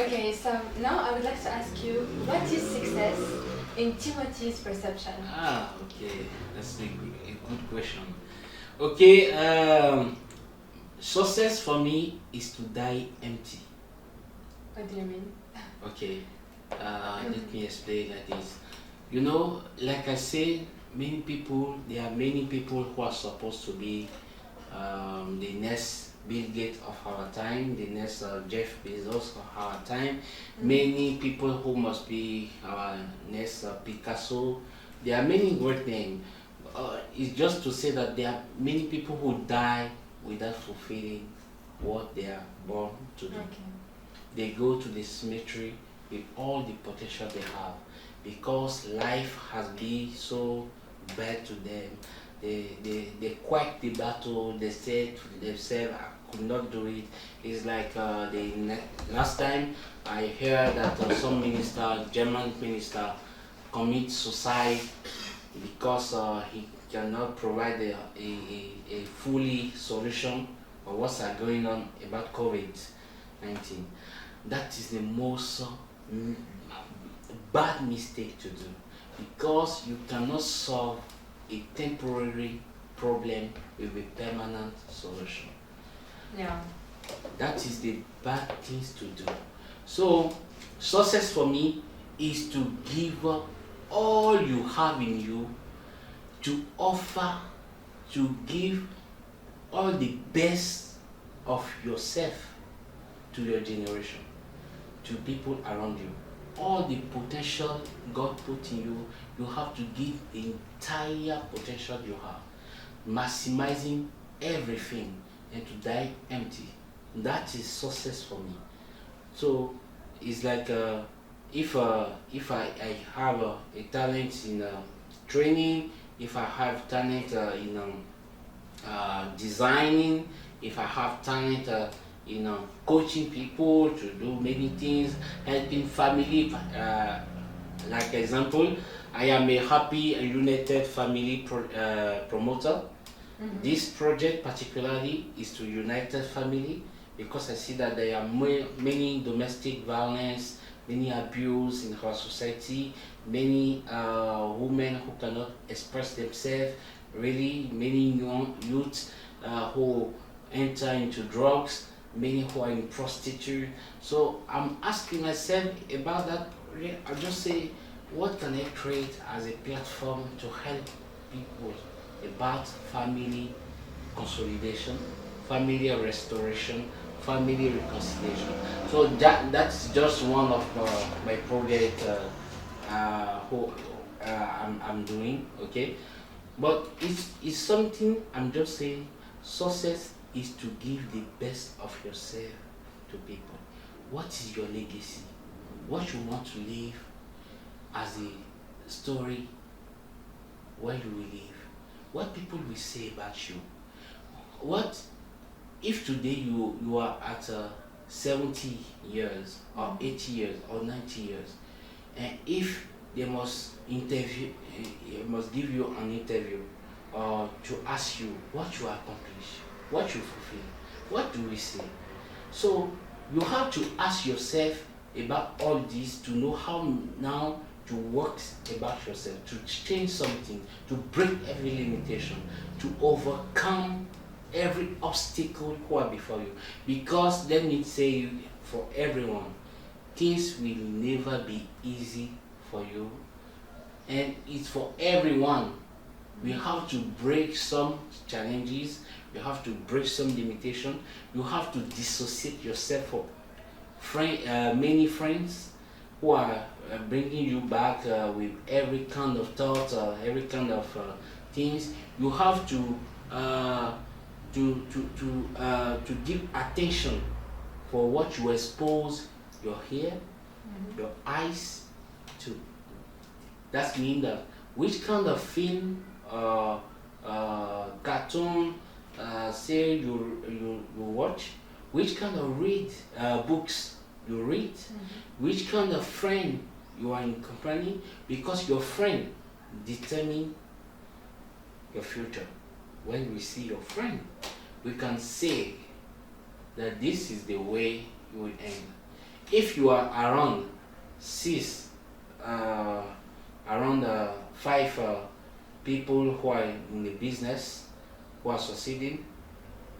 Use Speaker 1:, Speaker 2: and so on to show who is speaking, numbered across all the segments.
Speaker 1: Okay, so now I would like to ask you, what is success in Timothy's perception?
Speaker 2: Okay, that's a good question. Okay, success for me is to die empty.
Speaker 1: What do you mean?
Speaker 2: Okay, let me explain like this. You know, like I said, there are many people who are supposed to be the next Bill Gates of our time, the next Jeff Bezos of our time, many people who must be our next Picasso. There are many great names. It's just to say that there are many people who die without fulfilling what they are born to do.
Speaker 1: Okay.
Speaker 2: They go to the cemetery with all the potential they have because life has been so bad to them. They quack the battle, they said to themselves, I could not do it. It's like last time I heard that some minister, German minister, commit suicide because he cannot provide a fully solution for what's going on about COVID-19. That is the most mm, bad mistake to do because you cannot solve a temporary problem with a permanent solution.
Speaker 1: Yeah.
Speaker 2: That is the bad things to do. So, success for me is to give up all you have in you, to offer, to give all the best of yourself to your generation, to people around you. All the potential God put in you, you have to give the entire potential you have, maximizing everything and to die empty. That is success for me. So it's like if I have a talent in training, if I have talent in designing, if I have talent coaching people to do many things, helping family. Like example, I am a happy and united family promoter. This project particularly is to united family because I see that there are many domestic violence, many abuse in our society, many women who cannot express themselves, really many young youths who enter into drugs, many who are in prostitute. So I'm asking myself about that. I just say, what can I create as a platform to help people about family consolidation, family restoration, family reconciliation. So that's just one of my project who I'm doing. Okay, but it's something I'm just saying. Success is to give the best of yourself to people. What is your legacy? What you want to leave as a story when you will leave? What people will say about you? What if today you are at 70 years or 80 years or 90 years, and if they must must give you an interview or to ask you what you accomplish, what you fulfill, what do we say? So you have to ask yourself about all this to know how now to work about yourself, to change something, to break every limitation, to overcome every obstacle who are before you. Because let me say for everyone, things will never be easy for you, and it's for everyone. We have to break some challenges, you have to break some limitation, you have to dissociate yourself from many friends who are bringing you back with every kind of thought, every kind of things. You have to give attention for what you expose your ear, your eyes to. That means that which kind of film, cartoon, say you watch, which kind of read books you read, which kind of friend you are in company, because your friend determine your future. When we see your friend, we can say that this is the way you will end. if you are around six, around five people who are in the business who are succeeding,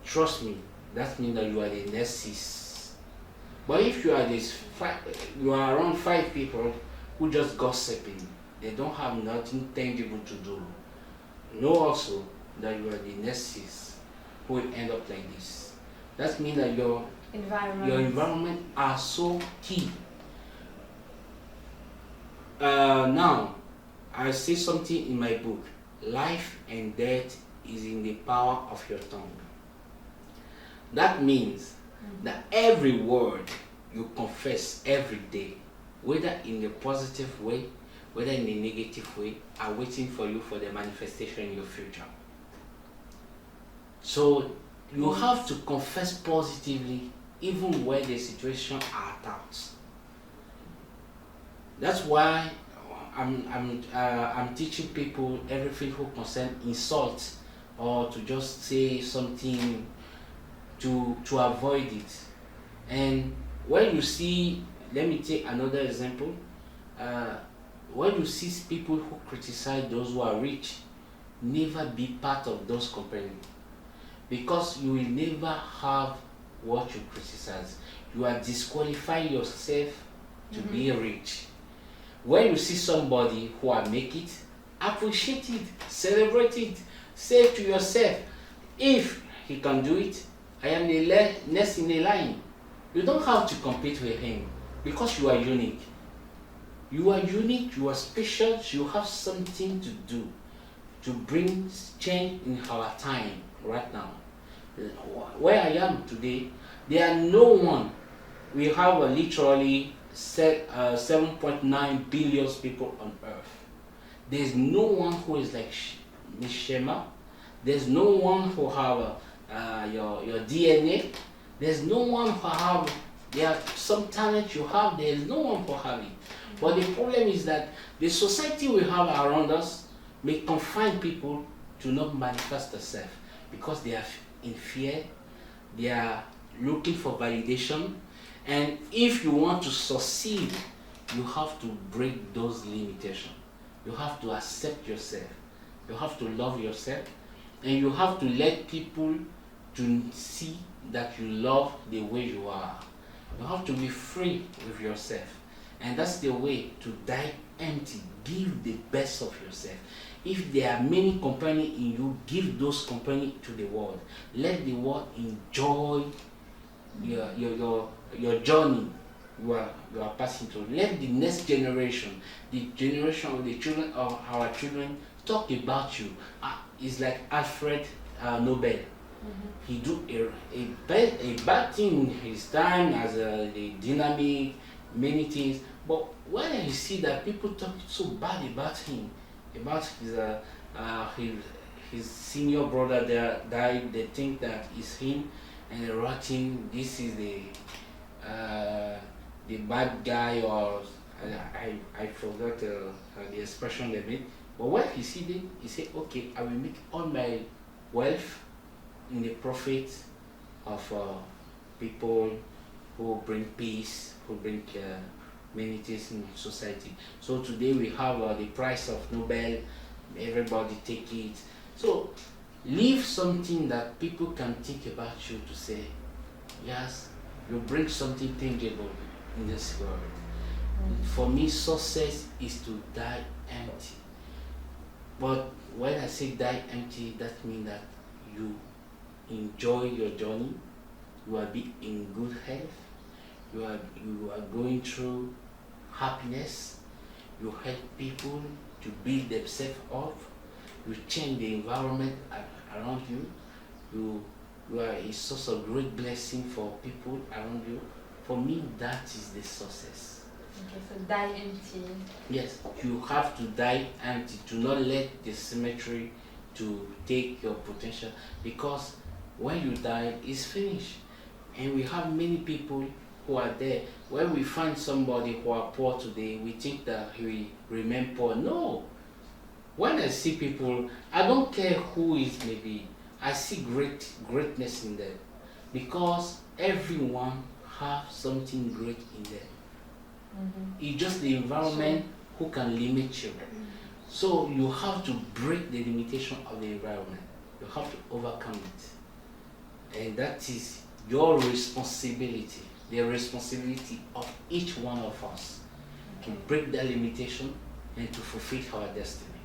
Speaker 2: trust me, that means that you are the next six. But if you are you are around five people who just gossiping, they don't have nothing tangible to do. Know also that you are the next six who will end up like this. That means that your environment are so key. Now, I say something in my book. Life and death is in the power of your tongue. That means that every word you confess every day, whether in a positive way, whether in a negative way, are waiting for you for the manifestation in your future. So you have to confess positively even when the situation are tough. That's why I'm teaching people everything who concern insult or to just say something to avoid it. And when you see, let me take another example. When you see people who criticize those who are rich, never be part of those companies, because you will never have what you criticize. You are disqualifying yourself to be rich. When you see somebody who are make it, appreciate it, celebrate it, say to yourself, if he can do it, I am the next in the line. You don't have to compete with him because you are unique. You are unique, you are special, you have something to do to bring change in our time right now. Where I am today, there are no one. We have literally 7.9 billion people on earth. There's no one who is like Miss Shema. There's no one who have your DNA. There's no one who have, there are some talent you have, there's no one who have it. But the problem is that the society we have around us may confine people to not manifest themselves because they are in fear, they are looking for validation. And if you want to succeed, you have to break those limitations. You have to accept yourself. You have to love yourself. And you have to let people to see that you love the way you are. You have to be free with yourself. And that's the way to die empty. Give the best of yourself. If there are many companies in you, give those companies to the world. Let the world enjoy your journey you are passing through. Let the next generation, the generation of the children of our children, talk about you. It's like Alfred Nobel. He do a bad thing in his time as the dynamic, many things. But when you see that people talk so bad about him, about his senior brother that died, they think that it's him, and they're writing this is the bad guy, or I forgot the expression they made. But when he see them, he said, okay, I will make all my wealth in the profit of people who bring peace, who bring many things in society. So today we have the price of Nobel, everybody take it. So leave something that people can think about you to say, yes, you bring something tangible in this world. For me, success is to die empty. But when I say die empty, that means that you enjoy your journey, you are be in good health, you are going through happiness, you help people to build themselves up, you change the environment around you, you are a source of great blessing for people around you. For me, that is the success.
Speaker 1: Okay, so die empty.
Speaker 2: Yes, you have to die empty, to not let the cemetery to take your potential, because when you die, it's finished. And we have many people who are there. When we find somebody who are poor today, we think that he will remain poor. No. When I see people, I don't care who is maybe, I see greatness in them, because everyone have something great in there.
Speaker 1: Mhm.
Speaker 2: It's just the environment who can limit you. So you have to break the limitation of the environment. You have to overcome it. And that is your responsibility, the responsibility of each one of us to break that limitation and to fulfill our destiny.